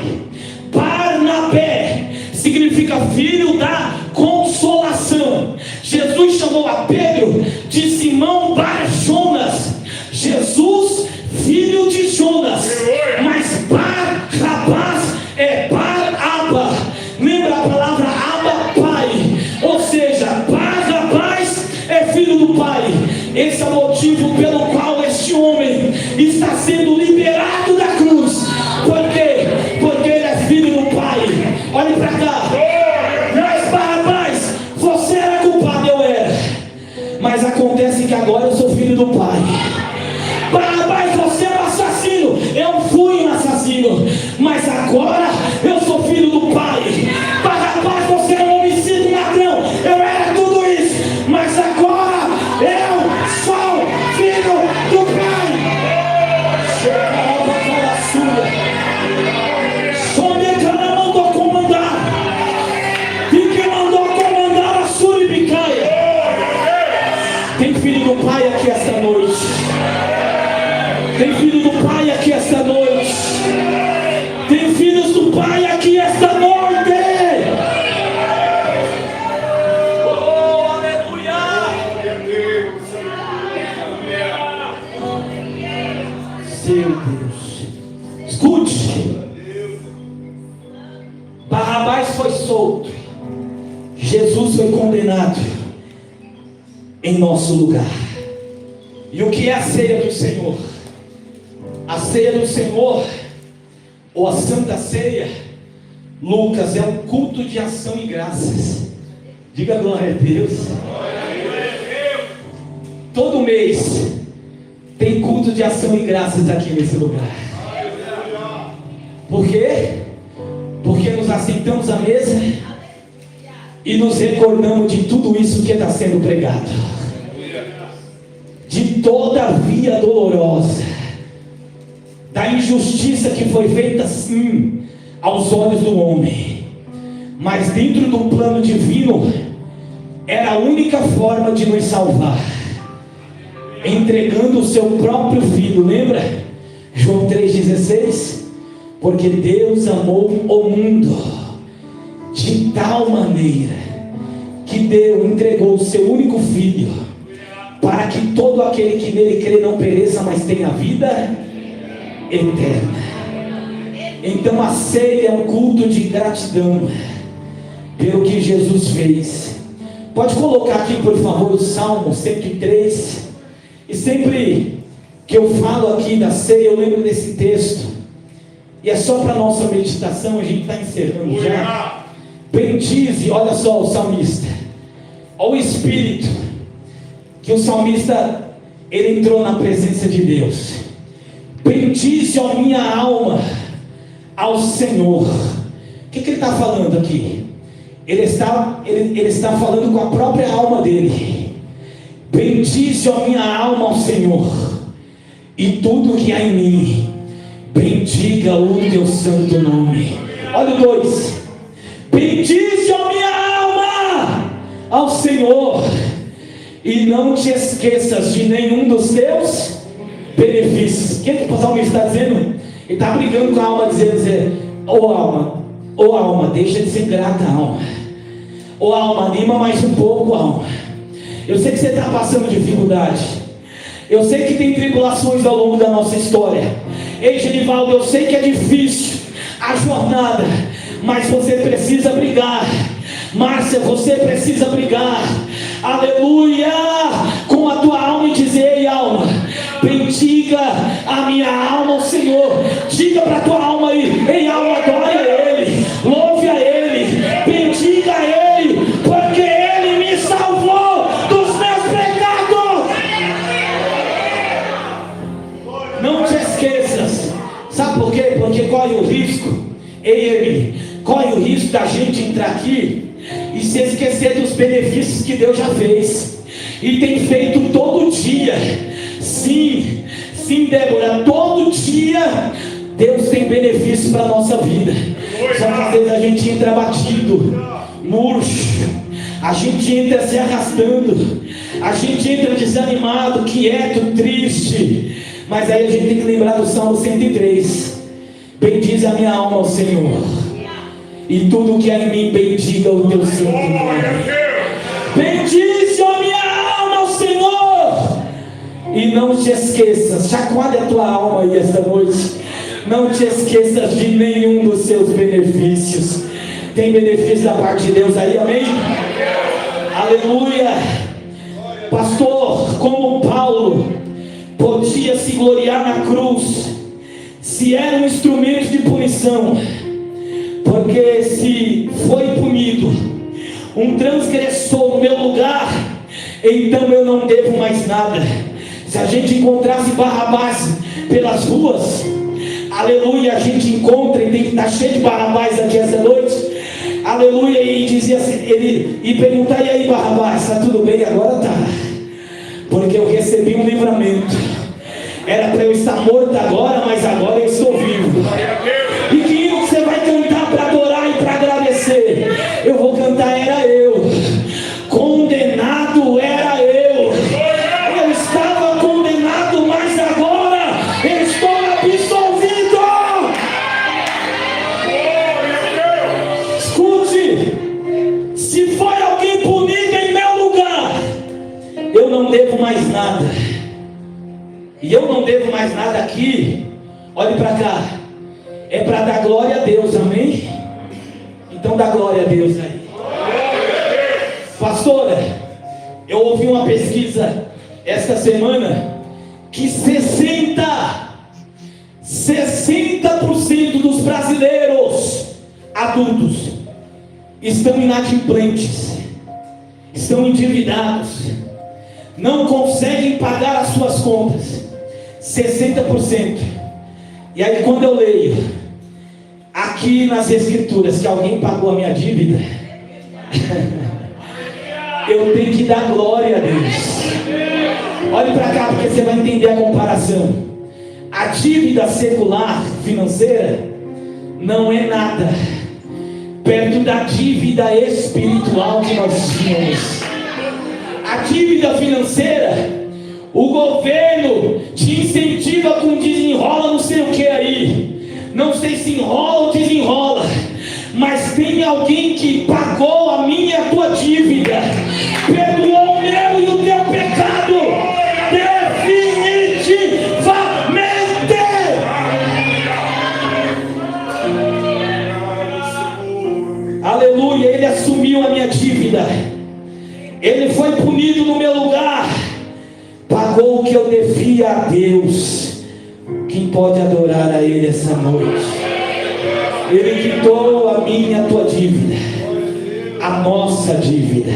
Barnabé significa filho da consolação. Jesus chamou a Pedro de Simão Bar-Jonas. Jesus, filho de Jonas. Mas Barrabás é Bar-Aba. Lembra a palavra Aba, pai? Ou seja, Barrabás é filho do pai. Esse é o motivo pelo qual este homem está sendo liberado da cruz. Por quê? Porque ele é filho do pai. Olhe para cá. Mas Barrabás, você era culpado, eu era. Mas acontece que agora eu sou filho do pai. Barrabás, você é um assassino, eu fui um assassino, mas agora eu sou filho do pai. Barrabás, você é um homicida e ladrão, eu era tudo isso, mas agora eu sou filho do pai. Sonha que ela mandou comandar, e que mandou comandar a Suribicaia. Tem filho do Pai aqui esta noite. Tem filho do Pai aqui esta noite. Tem filhos do Pai aqui esta noite. Oh, aleluia. Seu Deus. Escute. Barrabás foi solto. Jesus foi condenado em nosso lugar. E o que é a ceia do Senhor? A ceia do Senhor, ou a Santa Ceia, Lucas, é um culto de ação e graças. Diga glória a Deus. Todo mês tem culto de ação e graças aqui nesse lugar. Por quê? Porque nos assentamos à mesa e nos recordamos de tudo isso que está sendo pregado, de toda a via dolorosa, da injustiça que foi feita sim aos olhos do homem, mas dentro do plano divino era a única forma de nos salvar, entregando o seu próprio filho. Lembra? João 3,16? Porque Deus amou o mundo de tal maneira que entregou o seu único filho, para que todo aquele que nele crê não pereça, mas tenha vida eterna. Então a ceia é um culto de gratidão pelo que Jesus fez. Pode colocar aqui, por favor, o Salmo 103. E sempre que eu falo aqui da ceia, eu lembro desse texto. E é só para nossa meditação, a gente está encerrando já. Bendize, olha só o salmista, olha o espírito que o salmista, ele entrou na presença de Deus. Bendize, ó minha alma, ao Senhor. O que ele está falando aqui? Ele está falando com a própria alma dele. Bendize, ó minha alma, ao Senhor, e tudo que há em mim, bendiga o teu santo nome. Olha o 2. Bendize, ó minha alma, ao Senhor, e não te esqueças de nenhum dos teus benefícios. O que o salmista está dizendo? Ele está brigando com a alma, dizendo: ô alma, deixa de ser grata, alma. Ô alma, anima mais um pouco, alma. Eu sei que você está passando dificuldade. Eu sei que tem tribulações ao longo da nossa história. Ei, Genivaldo, eu sei que é difícil a jornada, mas você precisa brigar. Márcia, você precisa brigar, aleluia, com a tua alma, e dizer: ei alma, bendiga a minha alma ao Senhor. Diga para a tua alma aí: ei alma, adore a Ele, louve a Ele, bendiga a Ele, porque Ele me salvou dos meus pecados. Não te esqueças. Sabe por quê? Porque corre o risco, Ele corre o risco da gente entrar aqui e se esquecer dos benefícios que Deus já fez e tem feito todo dia. Sim, Débora, todo dia Deus tem benefício para a nossa vida. Só que às vezes a gente entra batido, murcho, a gente entra se arrastando, a gente entra desanimado, quieto, triste. Mas aí a gente tem que lembrar do Salmo 103: bendize a minha alma ao Senhor, e tudo que há em mim, bendiga o teu santo nome. Bendize, ó minha alma, ao Senhor, e não te esqueças, chacoalhe a tua alma aí esta noite, não te esqueças de nenhum dos seus benefícios. Tem benefício da parte de Deus aí, amém? Aleluia. Pastor, como Paulo podia se gloriar na cruz, se era um instrumento de punição, porque se foi punido um transgressor no meu lugar, então eu não devo mais nada. Se a gente encontrasse Barrabás pelas ruas, aleluia, a gente encontra, e tem que estar cheio de Barrabás aqui essa noite, aleluia, e dizia assim, e perguntar: e aí Barrabás, está tudo bem? Agora tá, porque eu recebi um livramento. Era para eu estar morto agora, mas agora eu estou vivo. E que hino que você vai cantar para adorar e para agradecer? Eu vou cantar: era eu, condenado era eu, mais nada, e eu não devo mais nada aqui, olhe para cá, é para dar glória a Deus, amém? Então dá glória a Deus aí. Pastora, eu ouvi uma pesquisa esta semana que 60% dos brasileiros adultos estão inadimplentes, estão endividados, não conseguem pagar as suas contas. 60%. E aí quando eu leio aqui nas escrituras que alguém pagou a minha dívida, eu tenho que dar glória a Deus. Olhe para cá porque você vai entender a comparação. A dívida secular financeira não é nada perto da dívida espiritual que nós tínhamos. A dívida financeira, o governo te incentiva com desenrola não sei o que aí, não sei se enrola ou desenrola, mas tem alguém que pagou a minha e a tua dívida, perdoou o meu e o teu pecado definitivamente. Aleluia, ele assumiu a minha dívida, ele foi punido no meu lugar, pagou o que eu devia a Deus. Quem pode adorar a Ele essa noite? Ele quitou a minha e a tua dívida, a nossa dívida.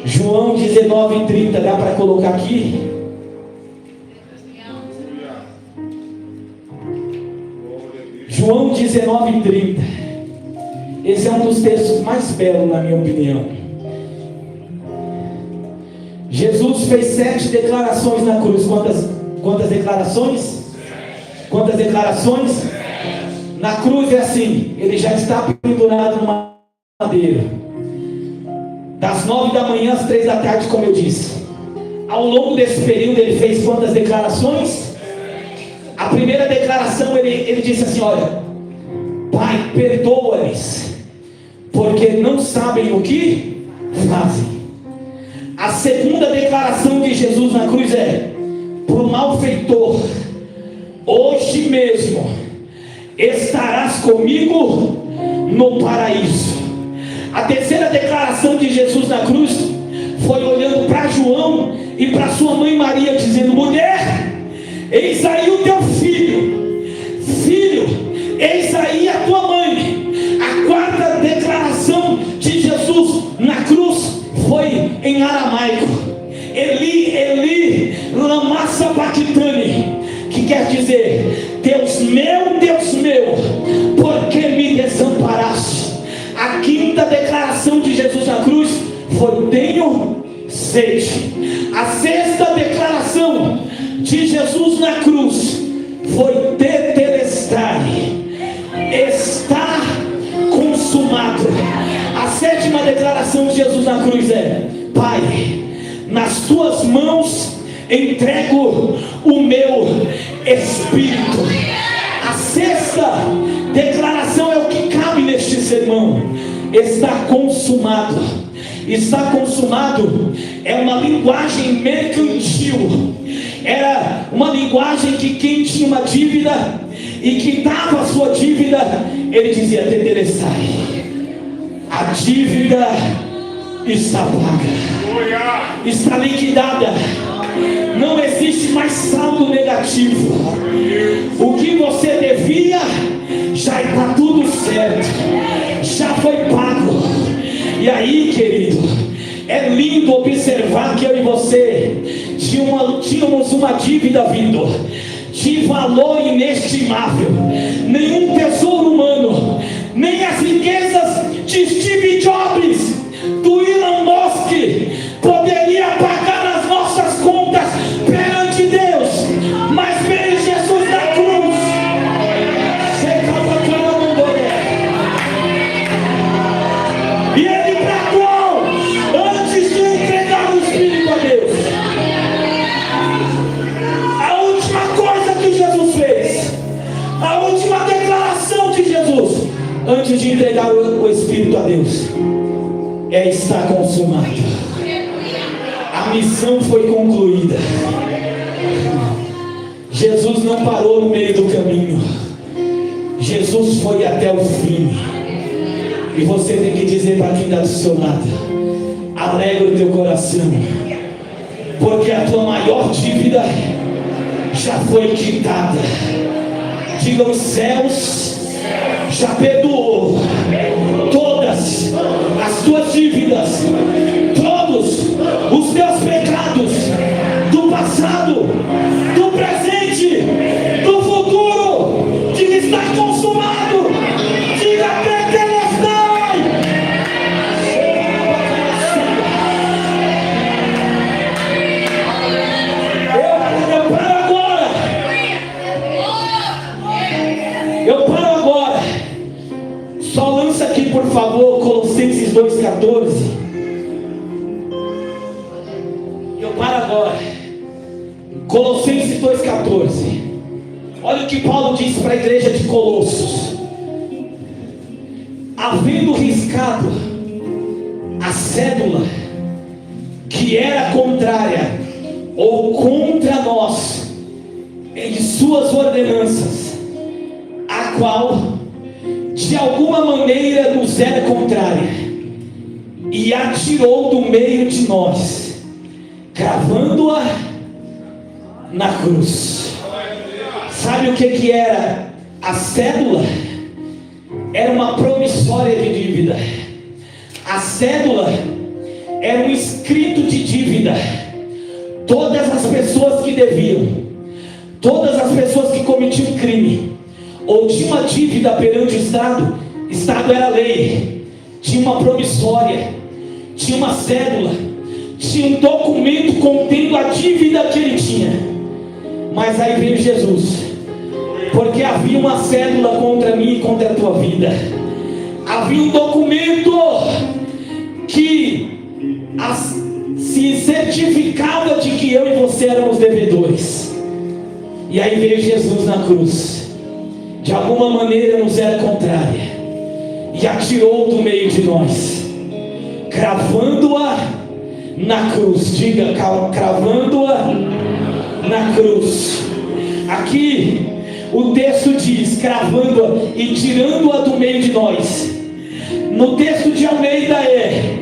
João 19:30, dá para colocar aqui? João 19:30. Esse é um dos textos mais belos, na minha opinião. Jesus fez 7 declarações na cruz. Quantas declarações? Quantas declarações? Na cruz é assim, ele já está pendurado numa madeira, das 9 da manhã às 3 da tarde, como eu disse. Ao longo desse período ele fez quantas declarações? A primeira declaração ele disse assim: olha, Pai, perdoa-lhes, porque não sabem o que fazem. A segunda declaração de Jesus na cruz é: para o malfeitor, hoje mesmo estarás comigo no paraíso. A terceira declaração de Jesus na cruz foi olhando para João e para sua mãe Maria, dizendo: mulher, eis aí o teu filho. Filho, eis aí a tua mãe. A quarta declaração de Jesus na cruz foi em aramaico: Eli, Eli, lama sabachthani, que quer dizer: Deus meu, por que me desamparaste? A quinta declaração de Jesus na cruz foi: tenho sede. A sexta declaração de Jesus na cruz foi: tetelestai, está consumado. A sétima declaração de Jesus na cruz é: Pai, nas tuas mãos entrego o meu espírito. A sexta declaração é o que cabe neste sermão: está consumado. Está consumado é uma linguagem mercantil, era uma linguagem que quem tinha uma dívida e quitava a sua dívida, ele dizia: tetelestai, a dívida está paga, está liquidada, não existe mais saldo negativo. O que você devia já está tudo certo, já foi pago. E aí, querido, é lindo observar que eu e você tínhamos uma dívida vindo de valor inestimável. Nenhum tesouro humano, nem as riquezas de Steve Jobs, do Elon Musk, poderia pagar as nossas contas perante Deus, mas veio Jesus na cruz. E ele pagou antes de entregar o Espírito a Deus. A última coisa que Jesus fez, a última declaração de Jesus antes de entregar o Espírito a Deus, é: está consumado. A missão foi concluída. Jesus não parou no meio do caminho. Jesus foi até o fim. E você tem que dizer para quem está do seu lado: alegra o teu coração, porque a tua maior dívida já foi quitada. Diga: os céus já perdoou todas as tuas dívidas, todos os teus pecados, do passado, do presente, do futuro. Diga: está consumado. Diga: tetelestai. Eu paro agora. Eu paro agora. Só lança aqui, por favor, Colossenses 2,14. Eu paro agora. Colossenses 2,14. Olha o que Paulo disse para a igreja de Colossos: havendo riscado a cédula que era contrária ou contra nós em suas ordenanças, a qual de alguma maneira nos era contrária, e a tirou do meio de nós, cravando-a na cruz. Sabe o que era a cédula? Era uma promissória de dívida. A cédula era um escrito de dívida. Todas as pessoas que deviam, todas as pessoas que cometiam crime ou tinham uma dívida perante o Estado era lei, tinha uma promissória, tinha uma cédula, tinha um documento contendo a dívida que ele tinha. Mas aí veio Jesus, porque havia uma cédula contra mim e contra a tua vida. Havia um documento que se certificava de que eu e você éramos devedores. E aí veio Jesus na cruz, de alguma maneira nos era contrária, e a tirou do meio de nós, cravando-a na cruz. Diga: cravando-a na cruz. Aqui o texto diz cravando-a e tirando-a do meio de nós. No texto de Almeida é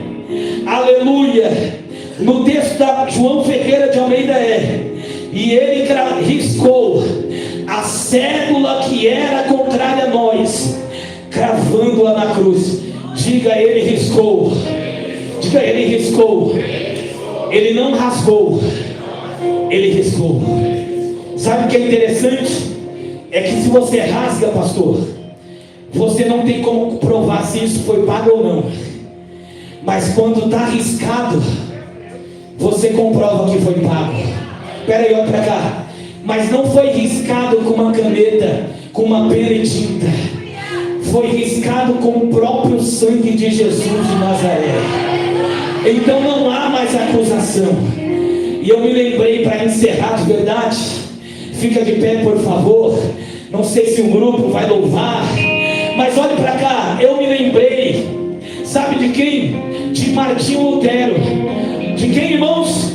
aleluia. No texto da João Ferreira de Almeida é: e ele riscou a cédula que era contrária a nós, cravando-a na cruz. Diga: ele riscou. Diga: ele riscou. Ele não rasgou, ele riscou. Sabe o que é interessante? É que se você rasga, pastor, você não tem como provar se isso foi pago ou não. Mas quando está riscado, você comprova que foi pago. Espera aí, olha para cá. Mas não foi riscado com uma caneta, com uma pena e tinta. Foi riscado com o próprio sangue de Jesus de Nazaré. Então não há mais acusação. E eu me lembrei, para encerrar de verdade, fica de pé, por favor. Não sei se o grupo vai louvar, mas olhe para cá. Eu me lembrei, sabe de quem? De Martinho Lutero. De quem, irmãos?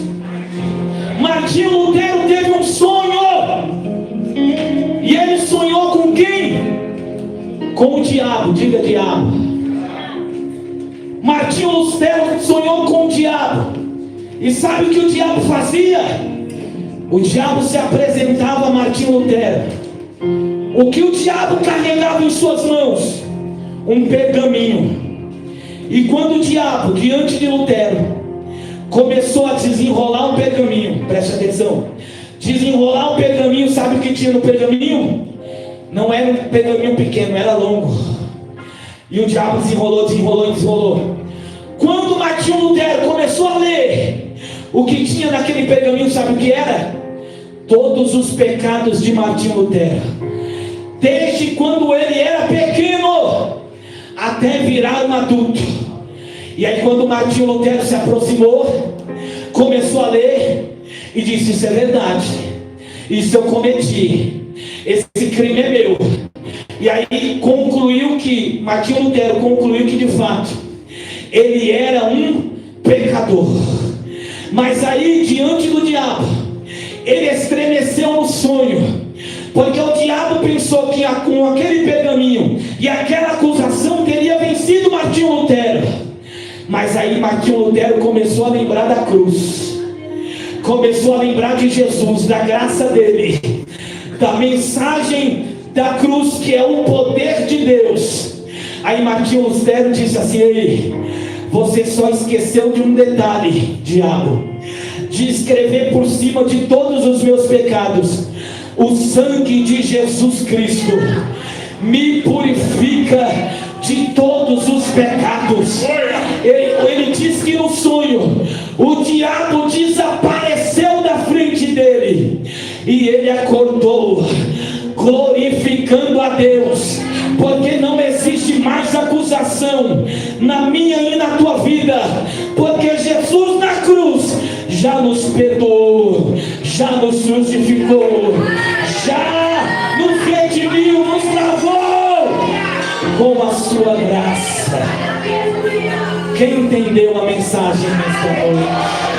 Martinho Lutero teve um sonho. E ele sonhou com quem? Com o diabo. Diga: diabo. Martinho Lutero sonhou com o diabo. E sabe o que o diabo fazia? O diabo se apresentava a Martinho Lutero. O que o diabo carregava em suas mãos? Um pergaminho. E quando o diabo, diante de Lutero, começou a desenrolar um pergaminho, preste atenção, desenrolar um pergaminho, sabe o que tinha no pergaminho? Não era um pergaminho pequeno, era longo. E o diabo desenrolou, desenrolou, desenrolou. Quando Martinho Lutero começou a ler o que tinha naquele pergaminho, sabe o que era? Todos os pecados de Martinho Lutero, desde quando ele era pequeno até virar um adulto. E aí quando Martinho Lutero se aproximou, começou a ler e disse: isso é verdade, isso eu cometi, esse crime é meu. E aí concluiu que, Martinho Lutero concluiu que de fato ele era um pecador. Mas aí, diante do diabo, ele estremeceu no sonho, porque o diabo pensou que com aquele pergaminho e aquela acusação teria vencido Martinho Lutero. Mas aí Martinho Lutero começou a lembrar da cruz, começou a lembrar de Jesus, da graça dele, da mensagem da cruz, que é o poder de Deus. Aí Martinho Lutero disse assim: ei, você só esqueceu de um detalhe, diabo, de escrever por cima de todos os meus pecados: o sangue de Jesus Cristo me purifica de todos os pecados. Ele diz que no sonho o diabo desapareceu da frente dele e ele acordou glorificando a Deus, porque não existe mais acusação na minha e na tua vida, porque Jesus na cruz já nos perdoou, já nos justificou, já nos redimiu, nos lavou com a sua graça. Quem entendeu a mensagem nesta noite?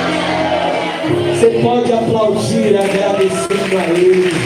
Você pode aplaudir agradecendo a Ele.